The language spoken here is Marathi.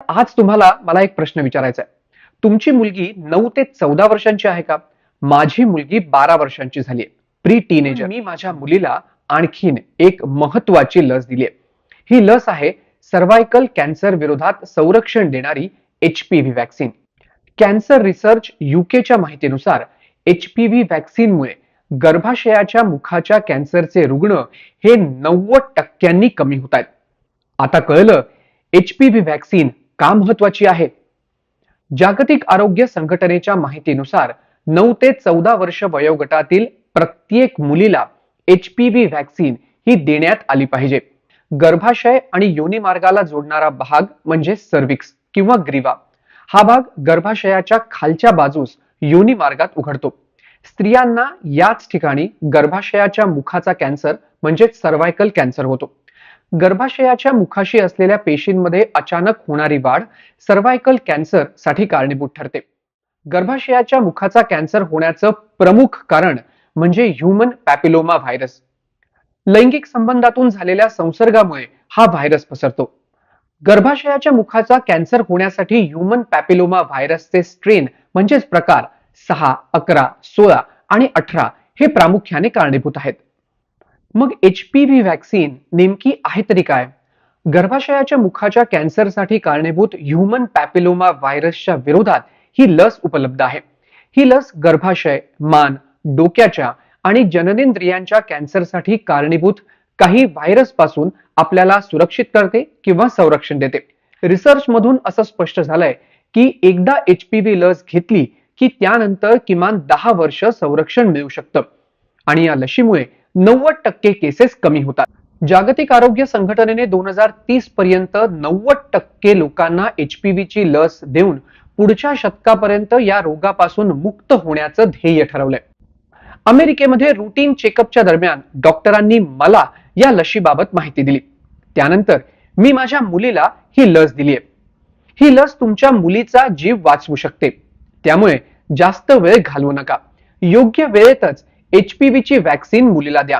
आज तुम्हाला मला एक प्रश्न विचारायचा आहे. तुमची मुलगी 9 ते 14 वर्षांची आहे का? माझी मुलगी 12 वर्षांची झाली आहे. Pre teenager. मी माझ्या मुलीला आणखीन एक महत्वाची लस दिली आहे. ही लस आहे सर्व्हायकल कॅन्सर विरोधात संरक्षण देणारी HPV व्हॅक्सिन. कॅन्सर रिसर्च UKच्या माहितीनुसार HPV व्हॅक्सिनमुळे गर्भाशयाच्या मुखाच्या कॅन्सरचे रुग्ण हे 90% कमी होत आहेत. आता कळलं HPV व्हॅक्सिन का महत्वाची आहे. जागतिक आरोग्य संघटनेच्या माहितीनुसार 9 ते 14 वर्ष वयोगटातील प्रत्येक मुलीला HPV व्हॅक्सिन ही देण्यात आली पाहिजे. गर्भाशय आणि योनी मार्गाला जोडणारा भाग म्हणजे सर्व्हिक्स किंवा ग्रीवा. हा भाग गर्भाशयाच्या खालच्या बाजूस योनी मार्गात उघडतो. स्त्रियांना याच ठिकाणी गर्भाशयाच्या मुखाचा कॅन्सर म्हणजे सर्व्हायकल कॅन्सर होतो. गर्भाशयाच्या मुखाशी असलेल्या पेशींमध्ये अचानक होणारी वाढ सर्व्हायकल कॅन्सर साठी कारणीभूत ठरते. गर्भाशयाच्या मुखाचा कॅन्सर होण्याचं प्रमुख कारण म्हणजे ह्यूमन पॅपिलोमा व्हायरस. लैंगिक संबंधातून झालेल्या संसर्गामुळे हा व्हायरस पसरतो. गर्भाशयाच्या मुखाचा कॅन्सर होण्यासाठी ह्यूमन पॅपिलोमा व्हायरसचे स्ट्रेन म्हणजेच प्रकार 6, 11, 16 आणि 18 हे प्रामुख्याने कारणीभूत आहेत. मग HPV व्हॅक्सिन नेमकी आहे तरी काय? गर्भाशयाच्या मुखाच्या कॅन्सरसाठी कारणीभूत ह्यूमन पॅपिलोमा व्हायरसच्या विरोधात ही लस उपलब्ध आहे. ही लस गर्भाशय, मान, डोक्याच्या आणि जननेंद्रियांच्या कॅन्सरसाठी कारणीभूत काही व्हायरस पासून आपल्याला सुरक्षित करते किंवा संरक्षण देते. रिसर्च मधून असं स्पष्ट झालंय की एकदा HPV लस घेतली की त्यानंतर किमान 10 वर्ष संरक्षण मिळू शकतं आणि या लशीमुळे 90% केसेस कमी होतात. जागतिक आरोग्य संघटनेने 2030 पर्यंत 90% लोकांना HPV ची लस देऊन पुढच्या शतकापर्यंत या रोगापासून मुक्त होण्याचं ध्येय ठरवलंय. अमेरिकेमध्ये रुटीन चेकअपच्या दरम्यान डॉक्टरांनी मला या लशीबाबत माहिती दिली. त्यानंतर मी माझ्या मुलीला ही लस दिली आहे. ही लस तुमच्या मुलीचा जीव वाचवू शकते. त्यामुळे जास्त वेळ घालवू नका. योग्य वेळेतच HPV ची व्हॅक्सिन मुलीला द्या.